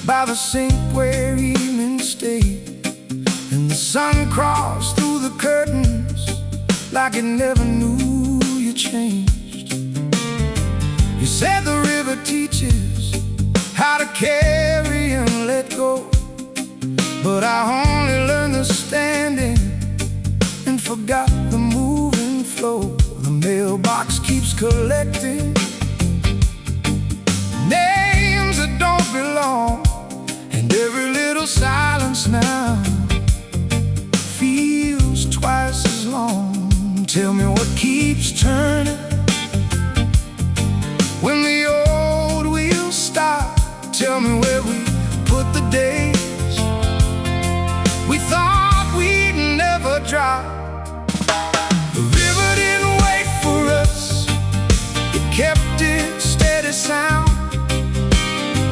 by the sink where evening stayed, and the sun crossed through the curtains like it never knew you changed. You said the river teaches how to carry and let go, but I only learned the standing and forgot the moving flow. The mailbox keeps collecting names that don't belong, and every little silence now feels twice as long. Tell me what keeps turning when the old wheels stop. Tell me where we put the days we thought we'd never drop. The river didn't wait for us, it kept its steady sound,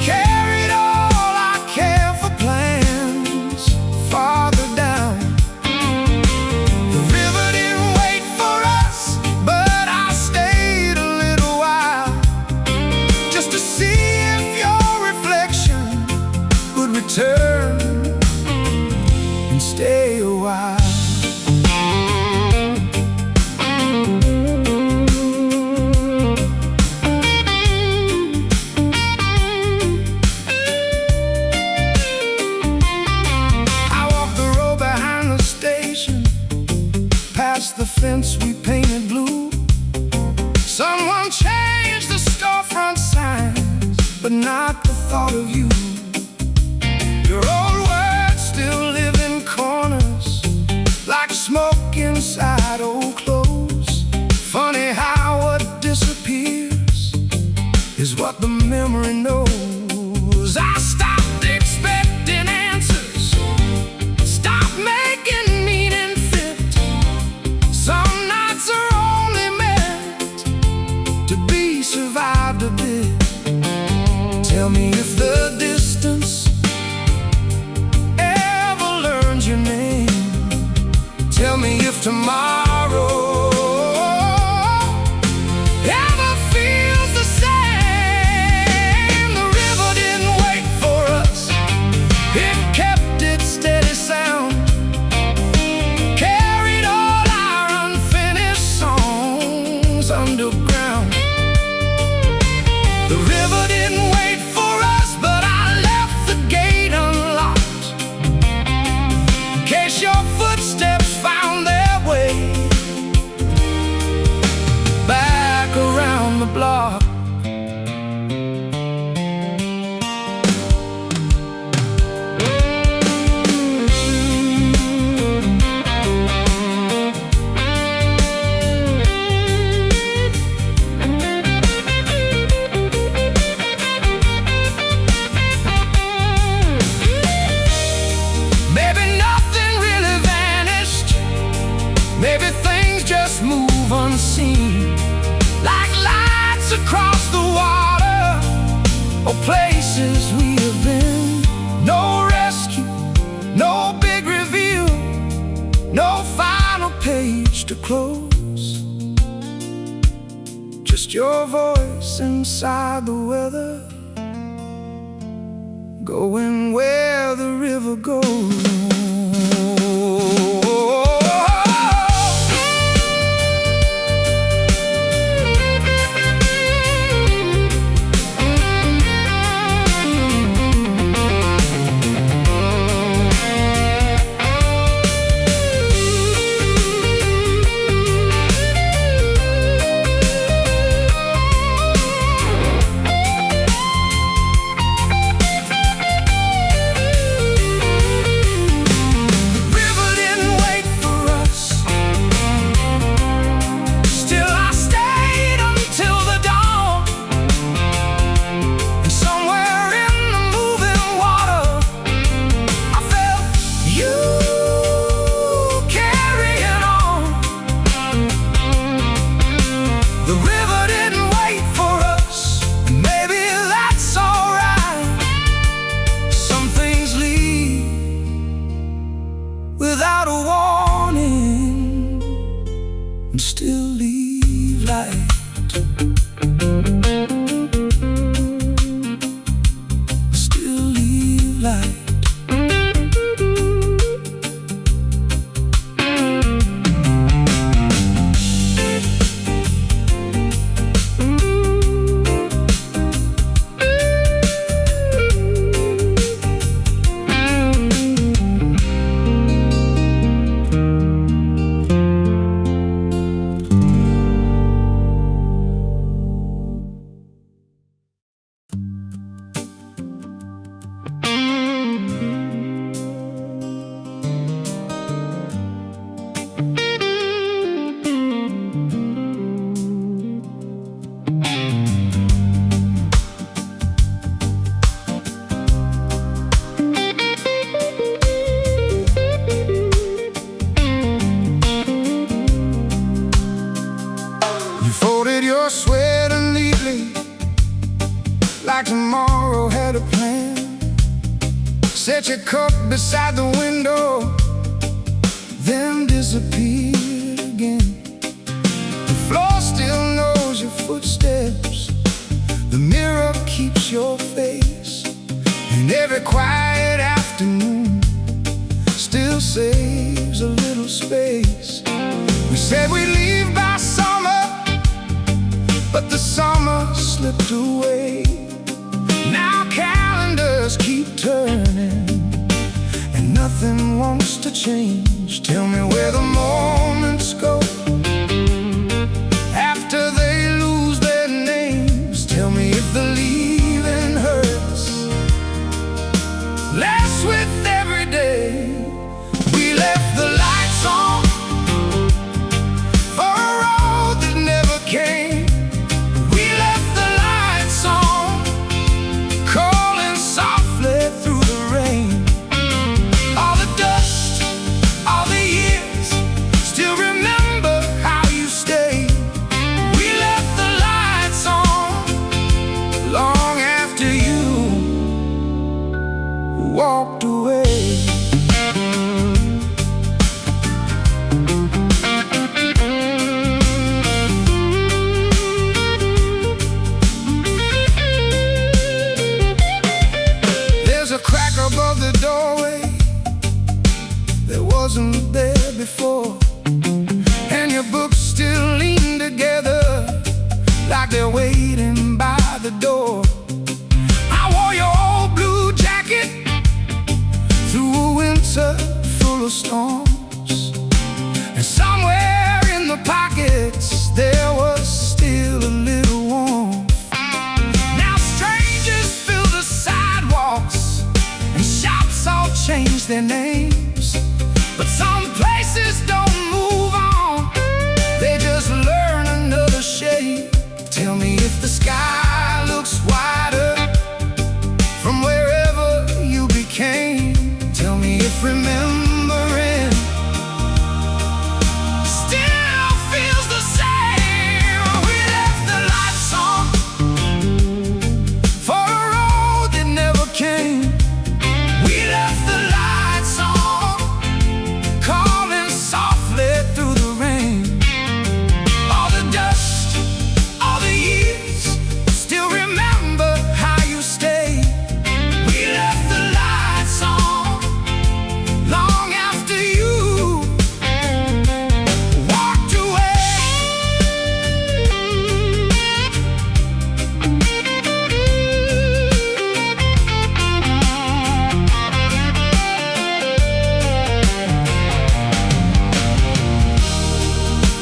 carried all our careful plans farther down. The river didn't wait for us, but I stayed a little while just to see if your reflection would return and stay a while. The fence we painted blue, someone changed the storefront signs, but not the thought of you. Your old words still live in corners like smoke inside old clothes. Funny how what disappears is what the memory knows. I stopped expecting answers, stopped making meaning fit. Some nights are only meant to be survived a bit. Tell me if the distance ever learns your name. Tell me if tomorrow ever feels the same. The river didn't wait for us, it kept its steady sound, carried all our unfinished songs underground. The river didn't wait for us, but I left the gate unlocked in case your footsteps found their way back around the block. Maybe nothing really vanished, maybe things just move unseen, like lights across the water or places we have been. No rescue, no big reveal, no final page to close, just your voice inside the weather, going where the river goes. like tomorrow had a plan. Set your cup beside the window, then disappeared again. The floor still knows your footsteps, the mirror keeps your face, and every quiet afternoon still saves a little space. We said we'd leave by summer, but the summer slipped away. Now calendars keep turning, and nothing wants to change. Tell me where the moments go after they lose their names. Tell me if the leaving hurts less with every day. We left the lights on for a road that never came. We left the lights on, calling softly through the rain. All the dust, all the years, still remember how you stayed. We left the lights on long after you walked away. There's a crack above the doorway that wasn't there before, and your books still lean together like they're waiting by the door. I wore your old blue jacket through a winter full of storms, and somewhere in the pockets there was still a little warmth. Now strangers fill the sidewalks, and shops all change their names, but some places don't move on, they just learn another shade. Tell me if the sky looks wider from wherever you became. Tell me if remembering still feels the same. We left the lights on for a road that never came. We left the lights on, calling softly through the rain. All the dust, all the years, still remember how you stayed. We left the lights on long after you walked away.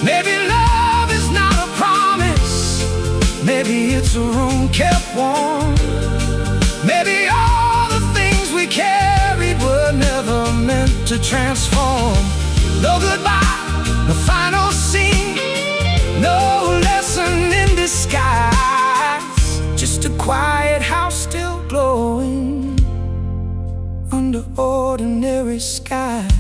Maybe love is not a promise, maybe it's a room kept warm. Maybe all the things we carried were never meant to transform. No goodbye, no final scene, no lesson in disguise, just a quiet house still glowing under ordinary skies.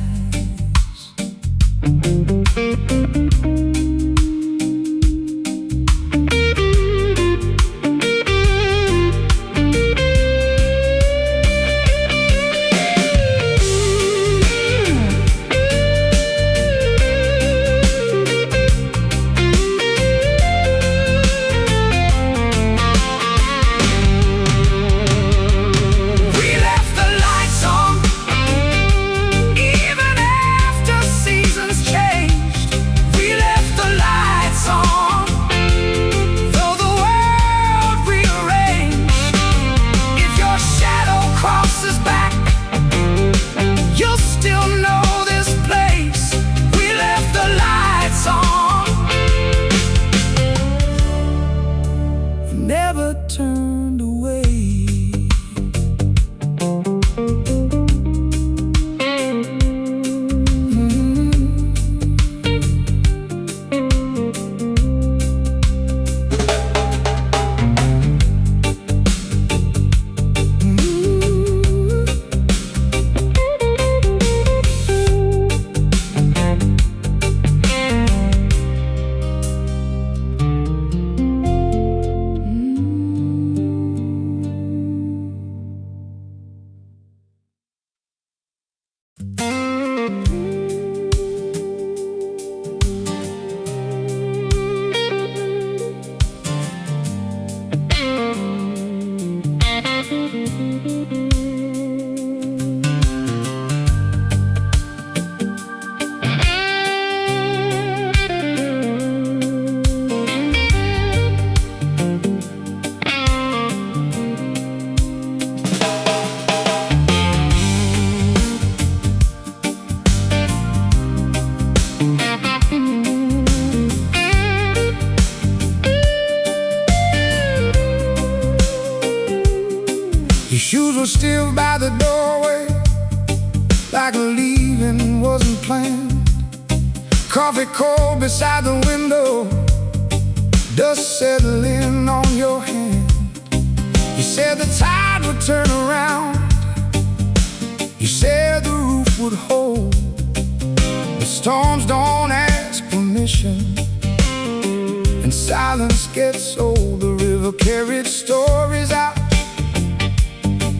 Your shoes were still by the doorway, like leaving wasn't planned. Coffee cold beside the window, dust settling on your hand. You said the tide would turn around, you said the roof would hold. The storms don't ask permission, and silence gets old. The river carried stories out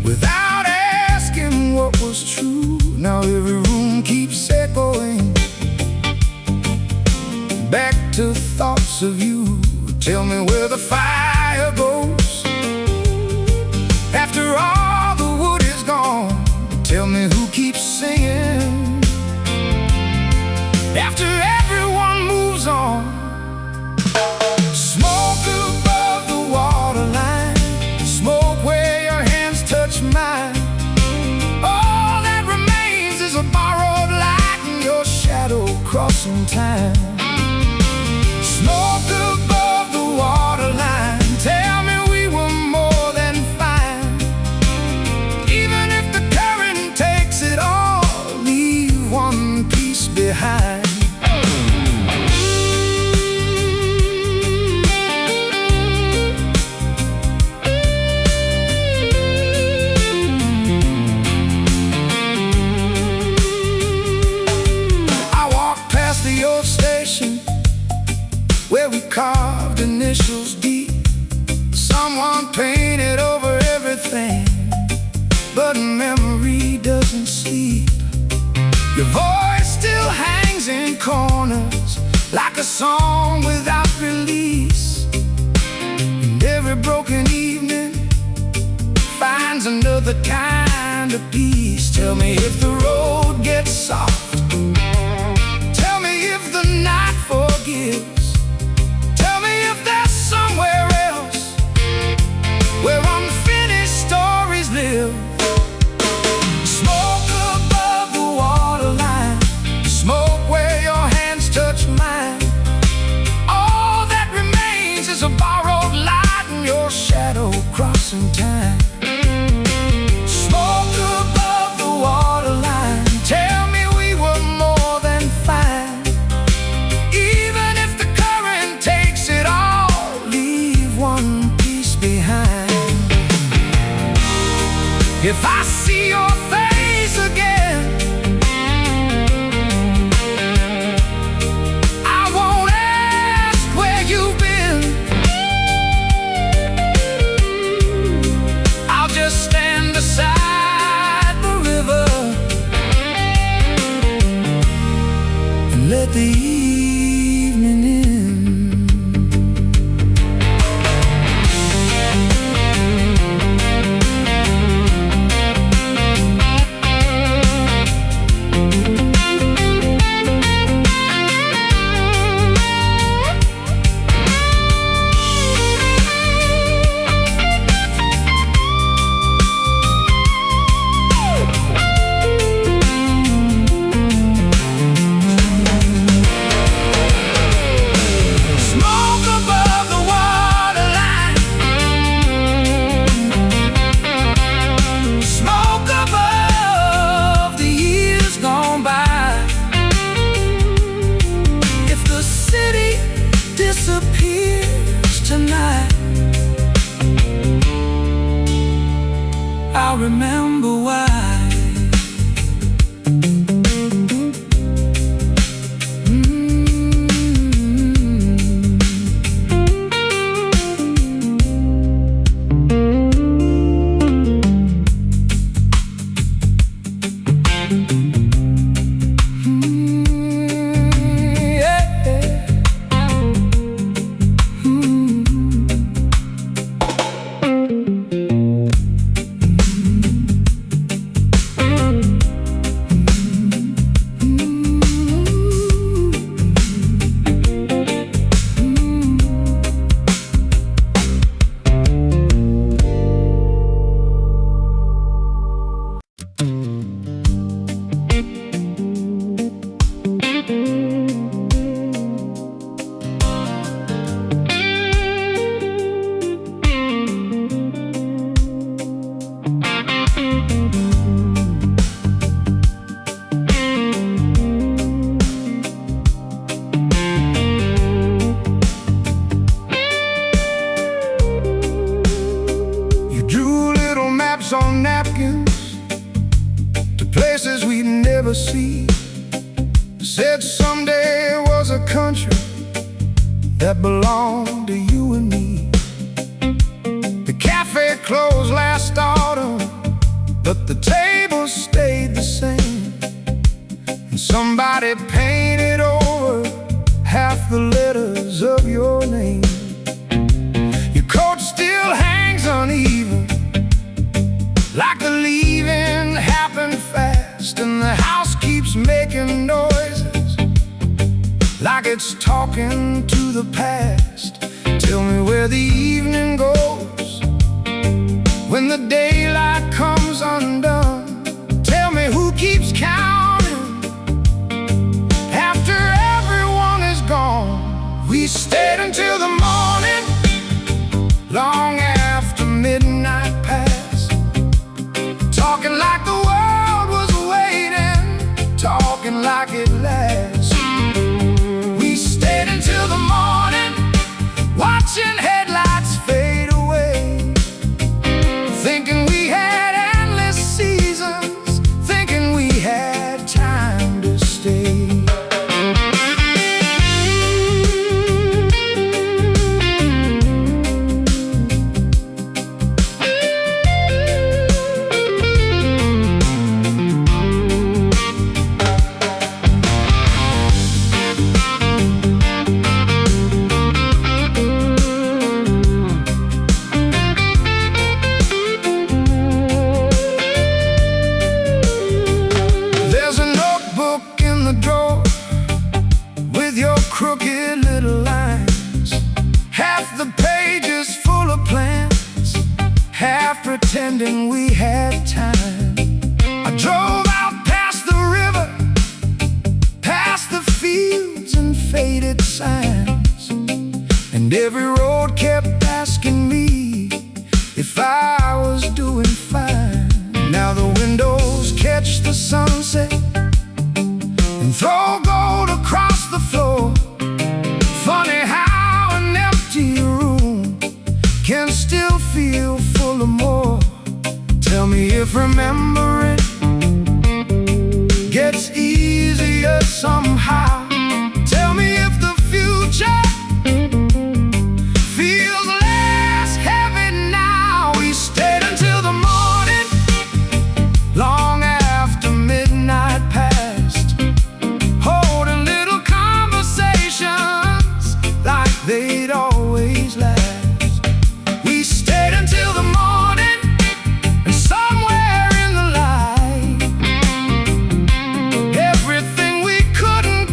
without asking what was true. Now every room keeps echoing back to thoughts of you. Tell me where the fire goes after all the wood is gone. Tell me who keeps singing after everyone moves on. Smoke above the waterline, smoke where your hands touch mine. All that remains is a borrowed light and your shadow crossing time. Smoke above the waterline, tell me we were more than fine. Even if the current takes it all, leave one piece behind. Where we carved initials deep, someone painted over everything, but memory doesn't sleep. Your voice still hangs in corners like a song without release, and every broken evening finds another kind of peace. Tell me if the road gets soft, tell me if the night forgives. Somewhere else where unfinished stories live. Smoke above the waterline, smoke where your hands touch mine. All that remains is a borrowed light and your shadow crossing time. Smoke above the waterline, tell me we were more than fine. Even if the current takes it all, one piece behind. If I see your face again, I won't ask where you've been. I'll just stand beside the river and let the evening in. I remember why. names on napkins to places we'd never see. Said someday was a country that belonged to you and me. The cafe closed last autumn, but the tables stayed the same. And somebody painted over half the letters of your name. Your coat still hangs uneven, like the leaving happened fast. And the house keeps making noises, like it's talking to the past. Tell me where the evening goes when the daylight comes undone. Tell me who keeps counting after everyone is gone. We stayed until the morning, long after midnight passed, talking like the world was waiting, talking like it lasts. We stayed until the morning, watching headlights fade away, thinking we had endless seasons, thinking we had time to stay. Crooked little lines, half the pages full of plans, half pretending we had time. I drove out past the river, past the fields and faded signs, and every road kept asking me if I was doing fine. Now the windows catch the sunset and throw gold across the floor. Funny how an empty room can still feel full of more. Tell me if remembering gets easier somehow. Tell me if the future feels less heavy now. We stayed until the morning, long after midnight passed, holding little conversations like they'd always last. We stayed until the morning, and somewhere in the light, everything we couldn't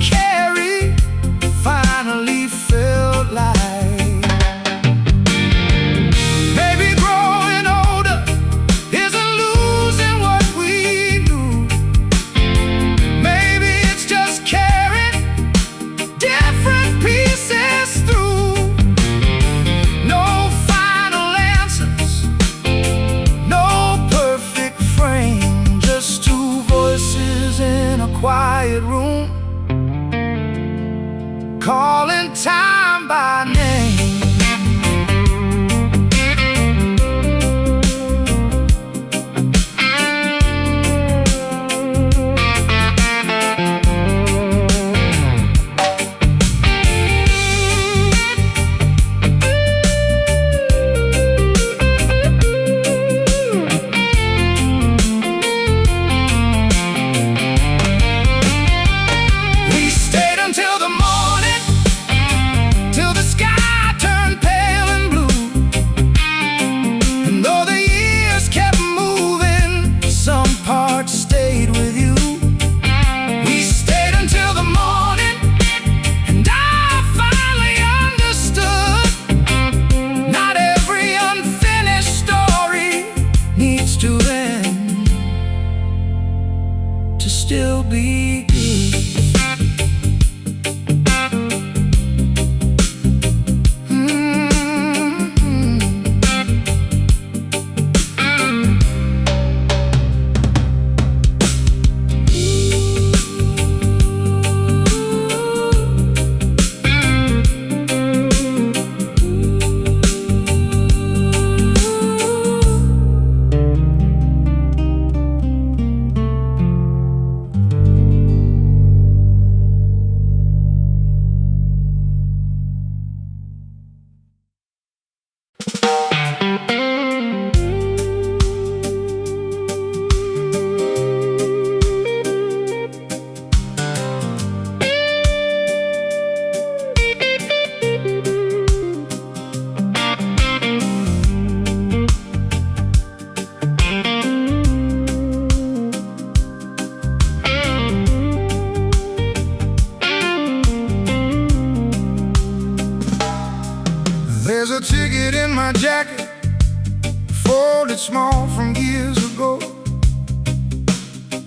my jacket, folded small from years ago.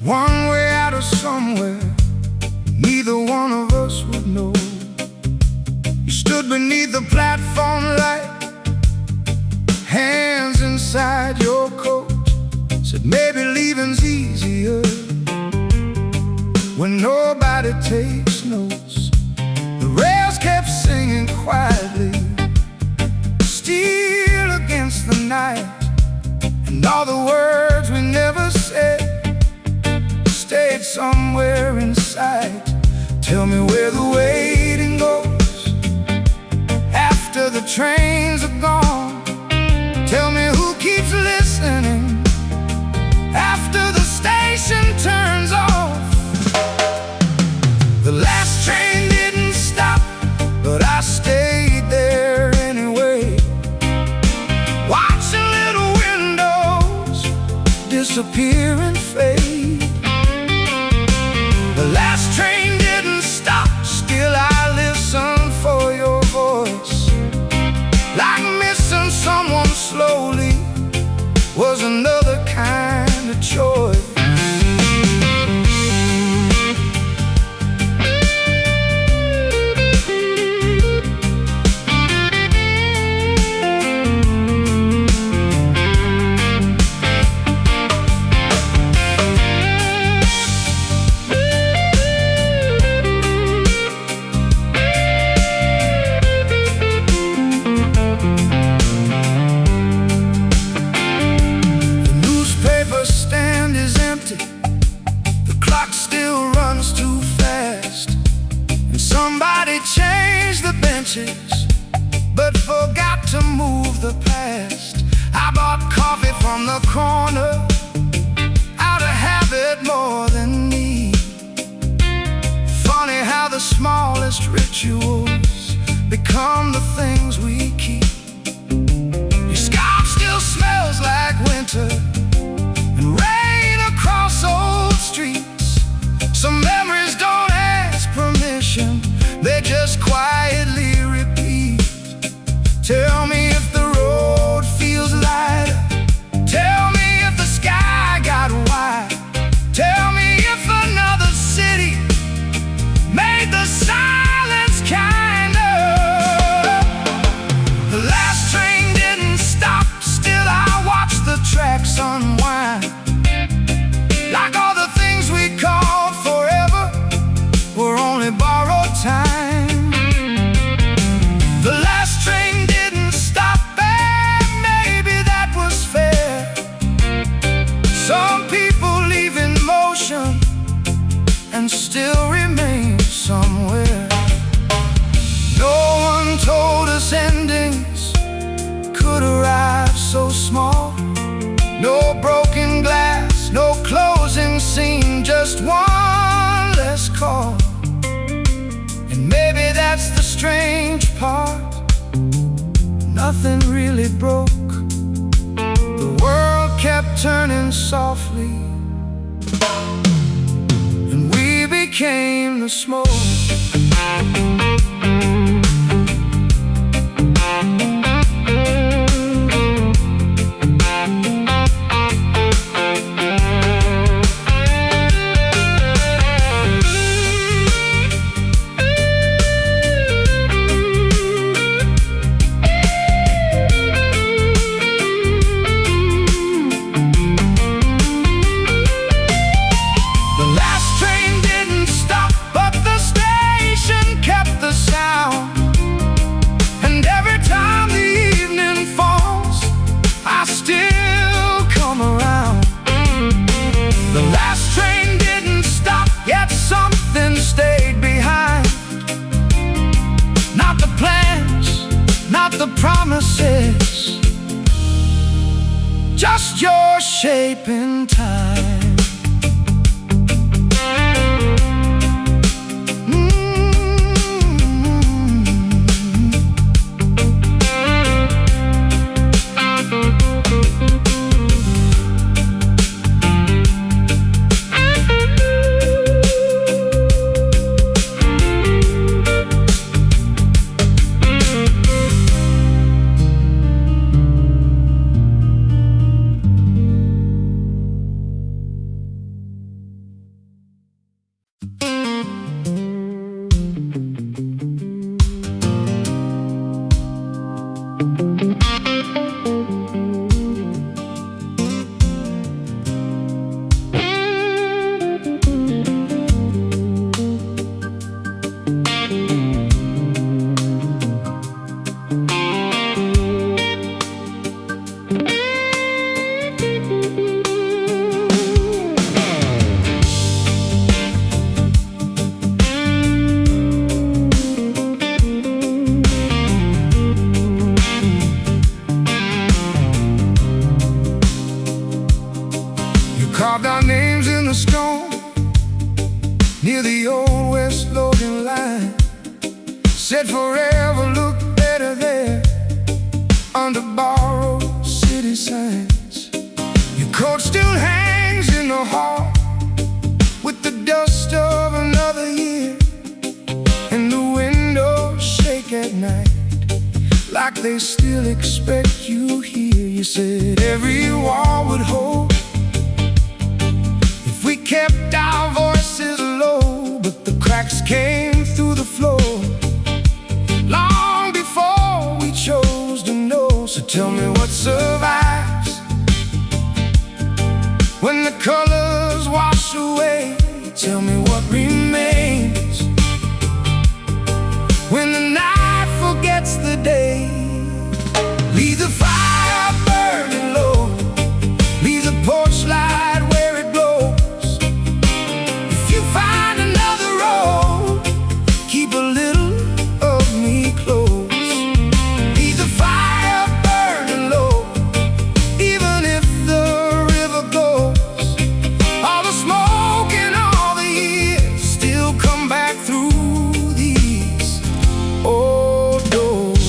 One way out of somewhere neither one of us would know. You stood beneath the platform light, hands inside your coat. Said maybe leaving's easier when nobody takes notes. The rails kept singing quietly, still against the night. And all the words we never said stayed somewhere inside. Tell me where the waiting goes after the trains are gone. Tell me who keeps listening after the station turns off. The last train didn't stop, but I stayed there anyway, watching little windows disappear and fade. The last train didn't stop, still I listen for your voice. Like missing someone slowly was another kind of choice. But forgot to move the past. I bought coffee from the corner out of habit more than need. Funny how the smallest rituals become the things we keep. Your scarf still smells like winter and rain across old streets. Some memories don't ask permission, they just quietly repeat. Tell me if the road feels lighter. Tell me if the sky got wide. Tell me if another city made the silence kinder. The last train didn't stop, still I watched the tracks unwind. Like all the things we called forever were only borrowed time. The last train didn't stop, and maybe that was fair. Some people leave in motion and still remain somewhere. No one told us endings could arrive so small. No broken glass, no closing scene, just one less call. And maybe that's the strange part, nothing really broke. The world kept turning softly, and we became the smoke. Promises, just your shape in time. Carved our names in the stone near the old West Logan line. Said forever look better there under borrowed city signs. Your coat still hangs in the hall with the dust of another year, and the windows shake at night like they still expect you here. You said every wall would hold if we kept our voices low, but the cracks came through the floor long before we chose to know. So tell me what survives when the colors wash away. Tell me what remains when the night forgets the day. Leave the fire burning low, leave the porch light where it blows. If you find another road, keep a little of me close. Leave the fire burning low, even if the river goes. All the smoke and all the years still come back through these old doors.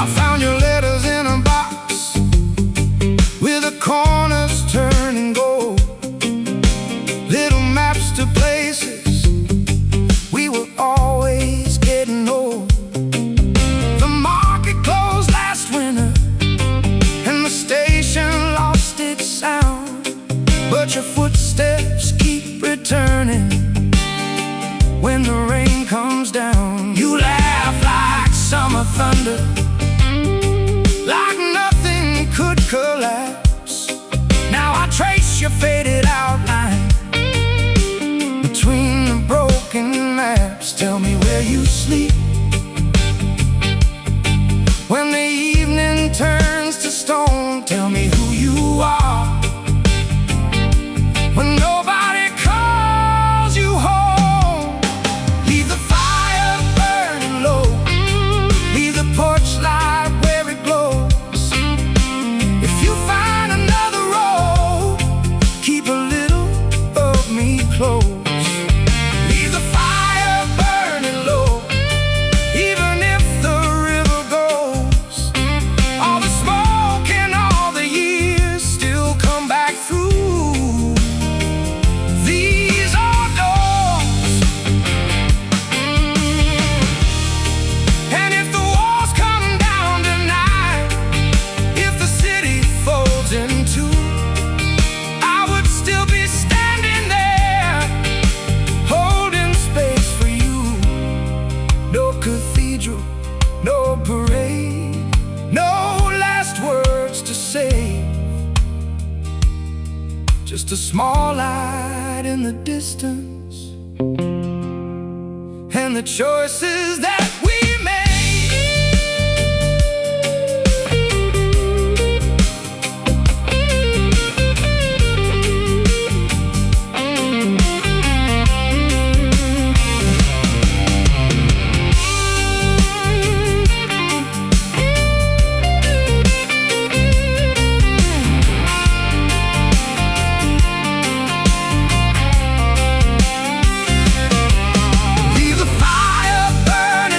I found your letters in a box with the corners turning gold. Little maps to places we were always getting old. The market closed last winter and the station lost its sound, but your footsteps keep returning when the rain comes down. You laugh like summer thunder, like nothing could collapse. Now I trace your faded outline between the broken maps. Tell me where you sleep when the evening turns to stone. Tell me who you are when nobody calls you home. Leave the fire burning low, leave the porch light where it glows. If you find another road, keep a little of me close. Leave the fire burning low, even if the river goes. All the smoke and all the years still come back through these old doors. And if the walls come down tonight, if the city folds in two, I would still be standing there, holding space for you. No cathedral, no parade, no last words to say, just a small light in the distance and the choices that we made. Leave the fire burning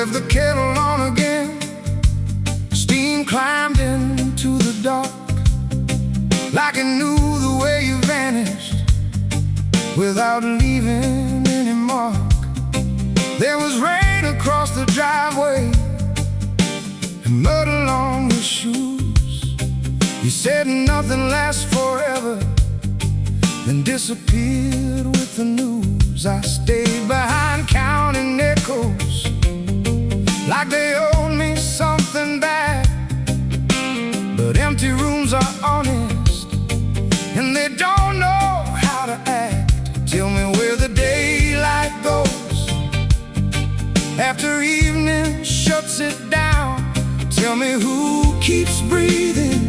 left the kettle on again. Steam climbed into the dark, like it knew the way you vanished without leaving any mark. There was rain across the driveway and mud along your shoes. You said nothing lasts forever, then disappeared with the news. I stayed behind counting echoes, like they owed me something back. But empty rooms are honest, and they don't know how to act. Tell me where the daylight goes after evening shuts it down. Tell me who keeps breathing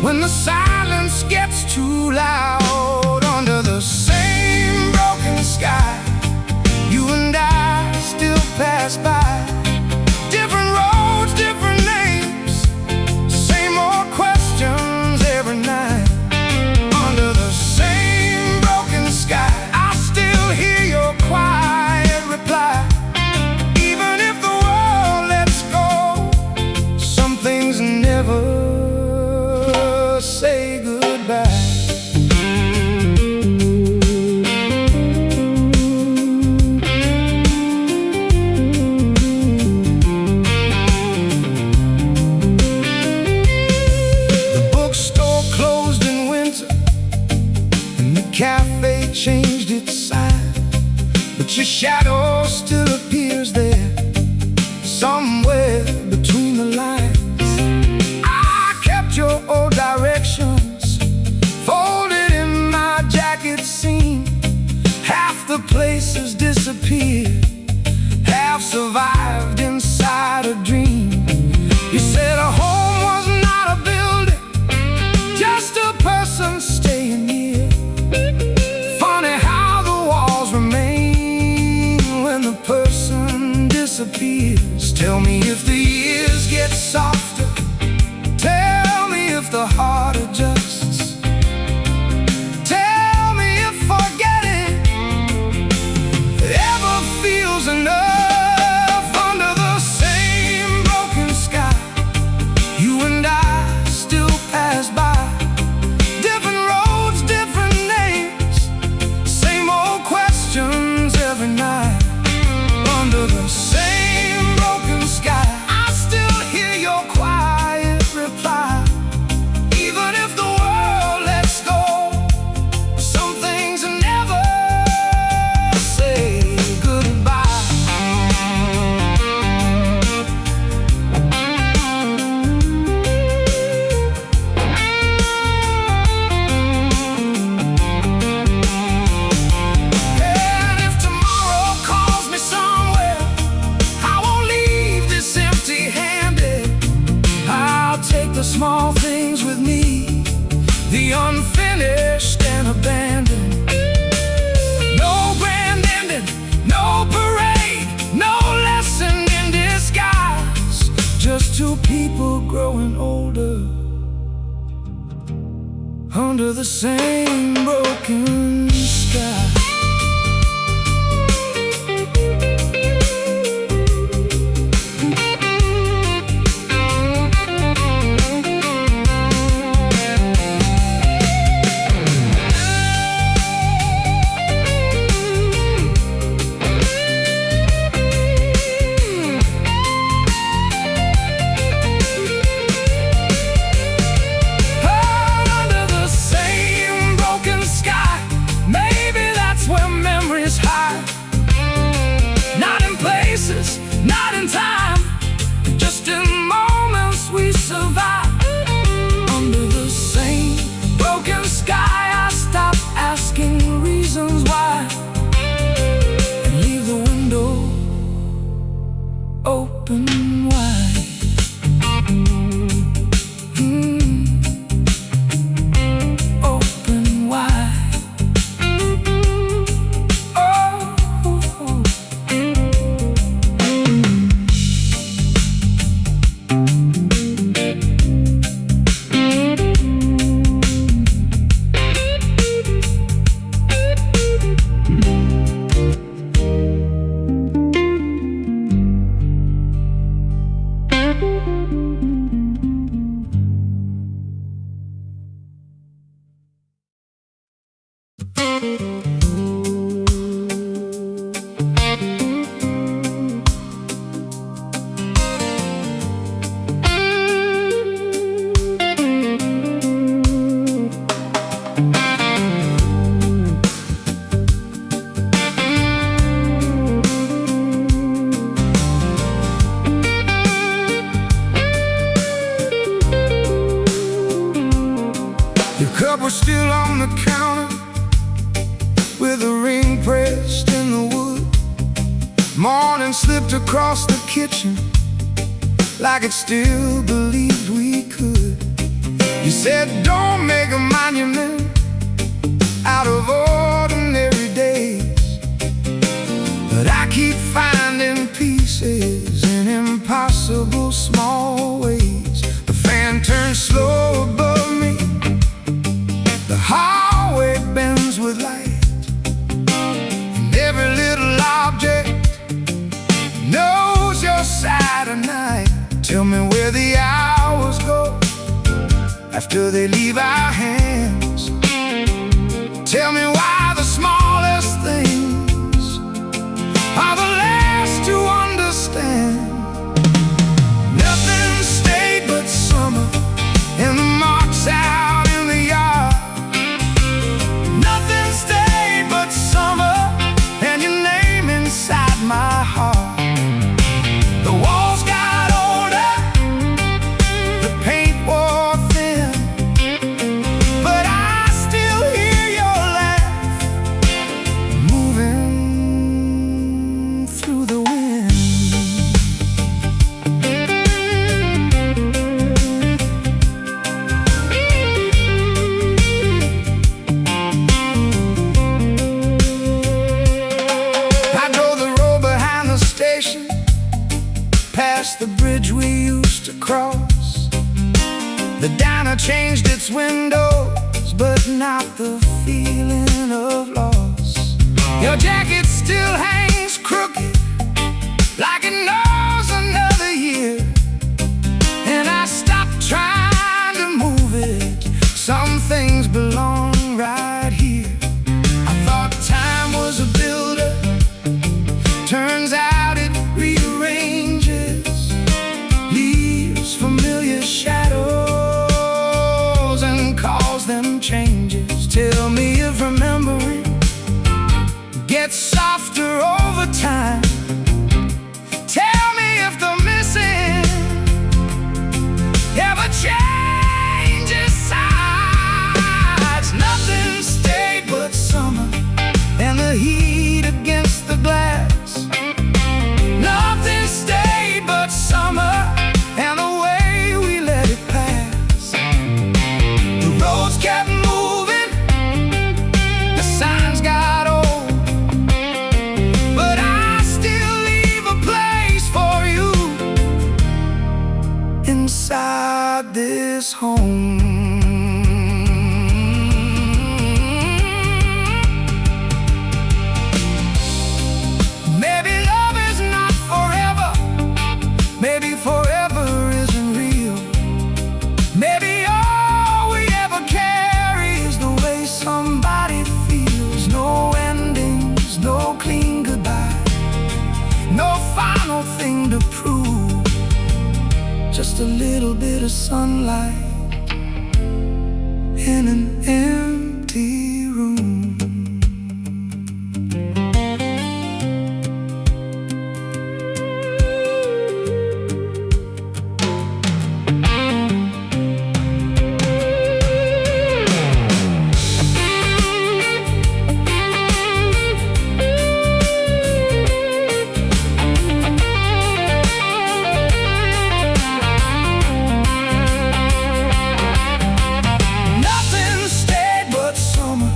when the silence gets too loud. Under the same broken sky, you and I still pass by. Different roads, different names, same old questions every night. Under the same broken sky, I still hear your quiet reply. Even if the world lets go, some things never say goodbye. Cafe changed its sign, but your shadow still appears there, somewhere between the lines. I kept your old directions folded in my jacket seam. Half the places disappeared, half survived inside a dream. You said a home was not a building, just a person staying here. Funny how the walls remain when the person disappears. Tell me if the years get softer, tell me if the heart adjusts. Tell me if forgetting ever feels enough. Under the same broken sky, you and I still pass by. Every night, under the same broken sky, I still hear your quiet reply. Even if the world lets go, some things never say goodbye. The small things with me, the unfinished and abandoned. No grand ending, no parade, no lesson in disguise. Just two people growing older under the same broken sky. were still on the counter, with a ring pressed in the wood. Morning slipped across the kitchen like it still believed we could. You said don't make a monument out of ordinary days, but I keep finding pieces in impossible small ways. The fan turns slow above me, the hallway bends with light, and every little object knows your side of night. Tell me where the hours go after they leave our hands. Tell me why the smallest things are the last to understand. Nothing stayed but summer and the marks out in the yard. Nothing stayed but summer and your name inside my heart. The walls got older, the paint wore thin, but I still hear your laugh moving through the wind. I know the road behind the station, past the bridge we used to cross. The diner changed its windows, but not the feeling of loss. Your jacket still hangs crooked, like it knows another year, and I stopped trying to move it. Some things belong right here. I thought time was a builder, turns out it rearranges, leaves familiar shadows and calls them changes. Tell me if remembering gets softer over time. Tell me if the missing ever changes sides. Nothing stayed but summer and the heat against the glass. Nothing stayed but summer and the way we let it pass. The roads kept moving, the signs got old, but I still leave a place for you inside this home. Maybe love is not forever, maybe forever isn't real. Maybe all we ever carry is the way somebody feels. No endings, no clean goodbye, no final thing to prove. Just a little bit of sunlight in an empty room. Nothing stayed but summer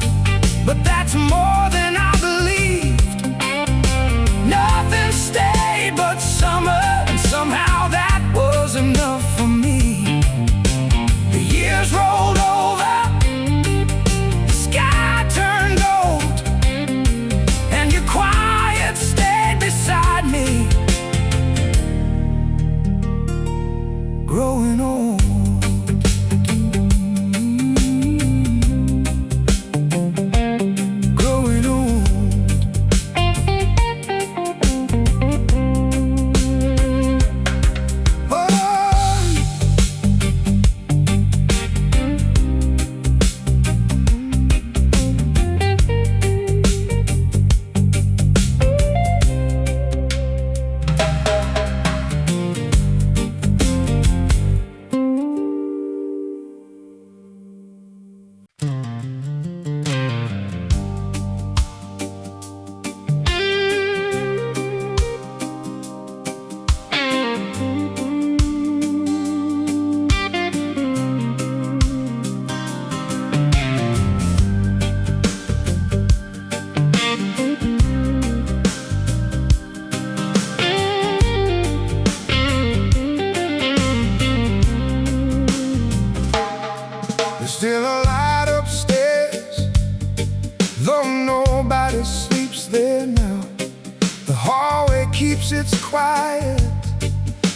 The hallway keeps its quiet,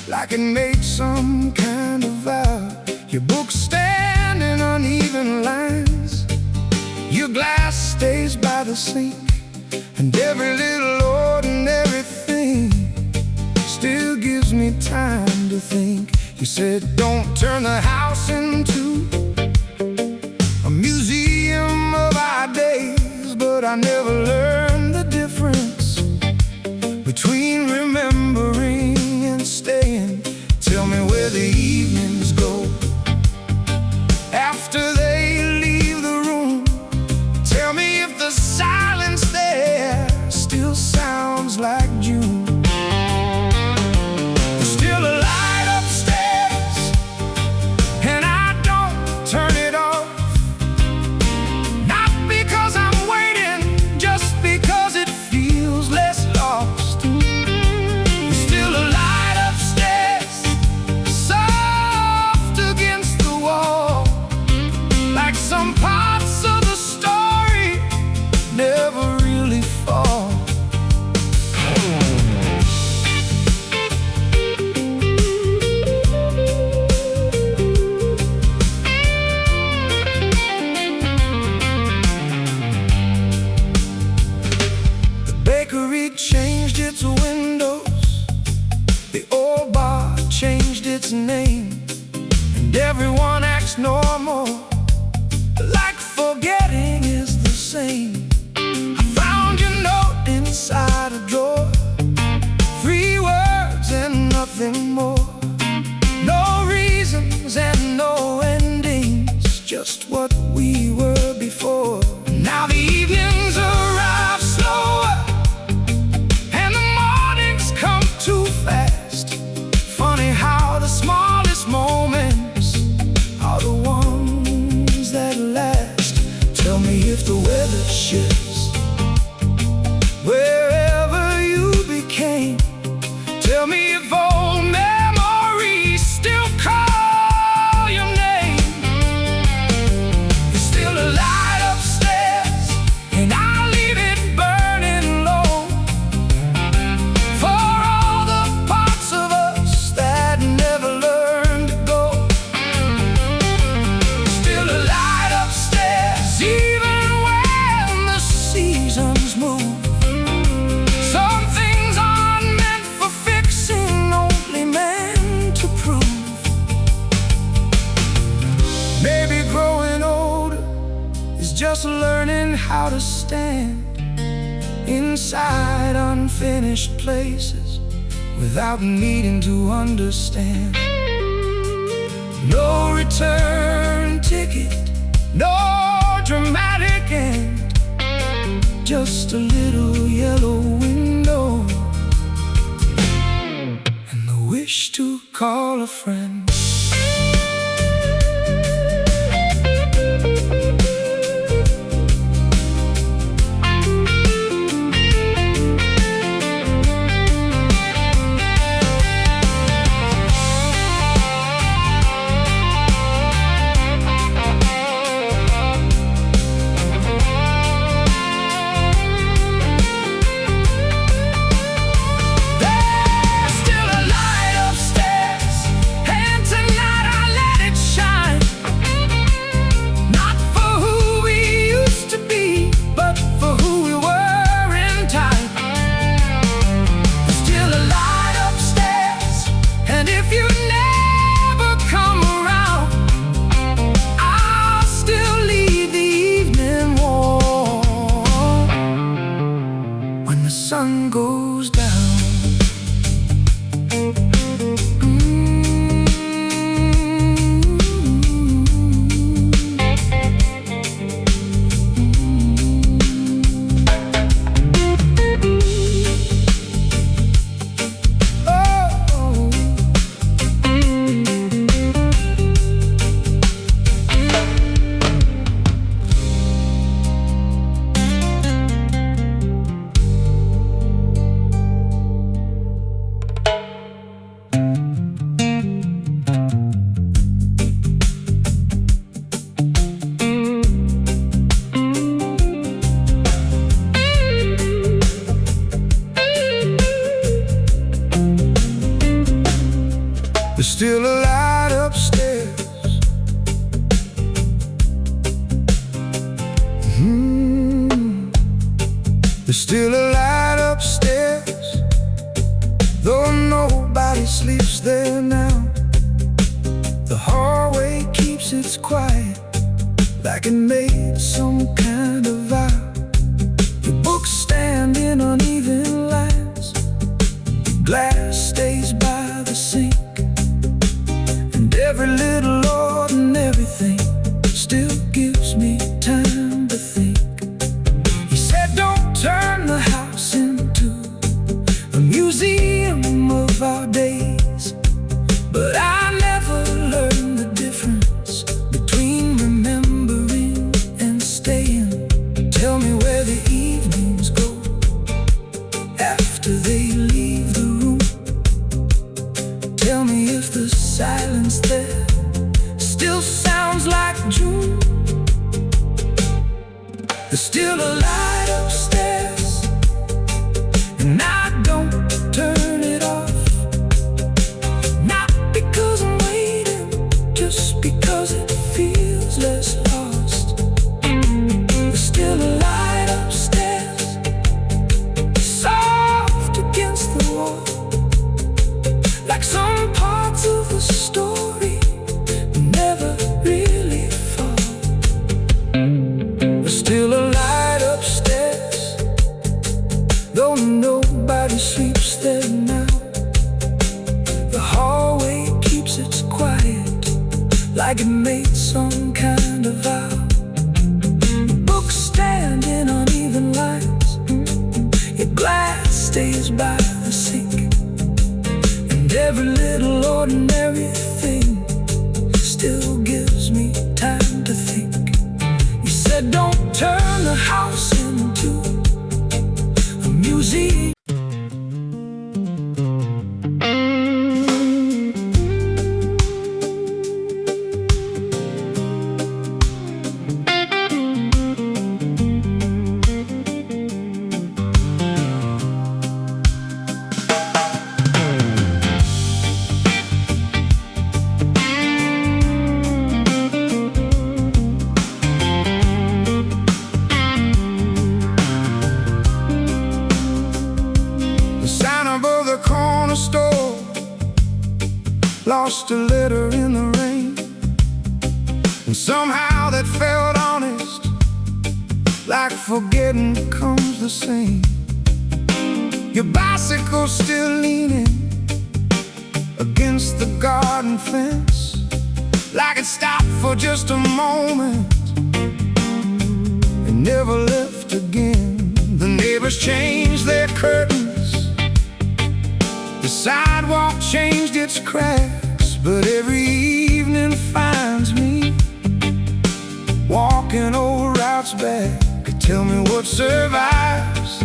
like it made some kind of vow. Your books stand in uneven lines, your glass stays by the sink, and every little ordinary thing still gives me time to think. You said don't turn the house into a museum of our days, but I never learned the difference between remembering and staying. Tell me where the evenings go after they leave the room. Tell me if the silence there still sounds like June. There's still a light upstairs, and I don't turn it off. Not because I'm waiting, just because it feels less lost. There's still a light upstairs, soft against the wall, like some parts of the story never really fall. The bakery changed its windows, the old bar changed its name, and everyone acts normal, like forgetting is the same. I found your note inside a drawer, 3 words and nothing more. No reasons and no endings, just what we were before. Now the evenings arrive slower, and the mornings come too fast. Funny how the smallest moments are the ones that last. Tell me if the weather shifts wherever you became. Tell me if old memories still call your name. There's still a light upstairs, and I leave it burning low, for all the parts of us that never learned to go. There's still a light upstairs, even when the seasons move. Some things aren't meant for fixing, only meant to prove. Maybe growing older is just learning how to stand inside unfinished places without needing to understand. No return ticket, no dramatic end, just a little yellow window and the wish to call a friend. There's still a light upstairs, and tonight I let it shine. Not for who we used to be, but for who we were in time. There's still a light upstairs, and if you never come around, I'll still leave the evening warm when the sun goes down. Oh, still a light upstairs. There's still a light upstairs, though nobody sleeps there now. The hallway keeps its quiet, like it made some kind of vow. The books stand in uneven lines, glass stays by the sink, and every little ordinary thing still gives me time to think. He said, don't turn the house into a museum of our days, but I never learned the difference between remembering and staying. Tell me where the evenings go after they leave the room. Tell me if the silence there still sounds like June. There's still a light upstairs, and I don't turn it off. Not because I'm waiting, just because it feels less lost. There's still a light upstairs, soft against the wall, like some parts of the story never really fall. There's still a light upstairs, though nobody sleeps there now. The hallway keeps its quiet, like it made some kind of vow. The books stand in uneven lines, your glass stays by the sink, and every little ordinary thing still gives me time to think. You said don't turn the house into a museum. Lost a letter in the rain, and somehow that felt honest, like forgetting comes the same. Your bicycle still leaning against the garden fence, like it stopped for just a moment and never left again. The neighbors changed their curtains, the sidewalk changed its cracks, but every evening finds me walking old routes back. Tell me what survives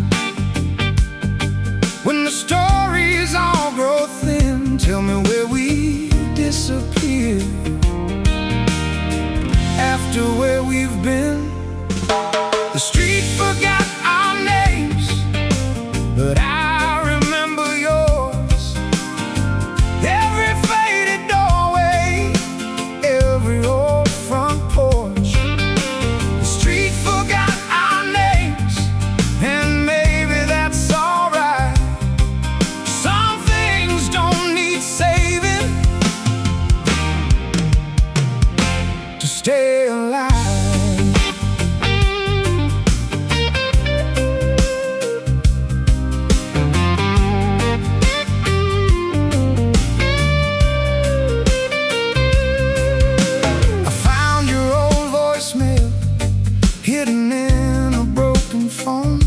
when the stories all grow thin. Tell me where we disappear after where we've been. The street forgot our names, but I remember yours. Every faded doorway, every old front porch. The street forgot our names, and maybe that's alright. Some things don't need saving to stay alive. Hidden in a broken phone.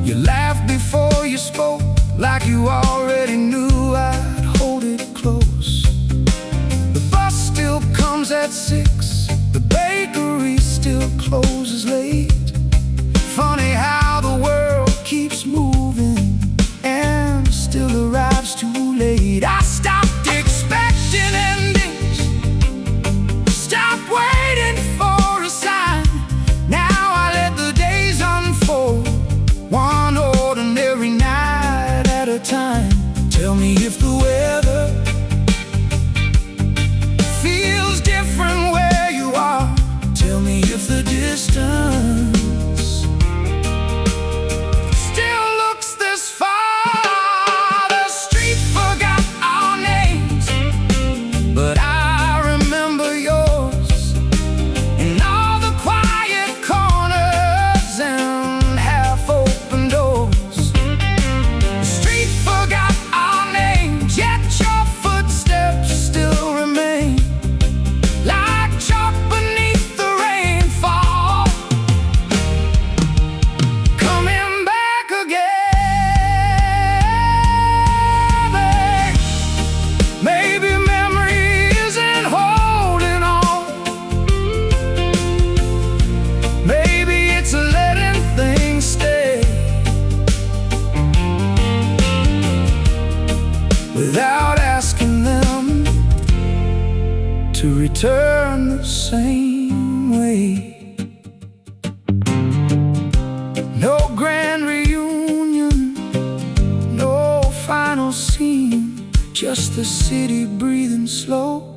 You laughed before you spoke, like you already knew I'd hold it close. The bus still comes at 6, the bakery still closes late. Funny how the world keeps moving and still arrives too late. I stopped expecting endings, stopped waiting for a sign. Now I let the days unfold, one ordinary night at a time. Tell me if the weather without asking them to return the same way. No grand reunion, no final scene, just the city breathing slow.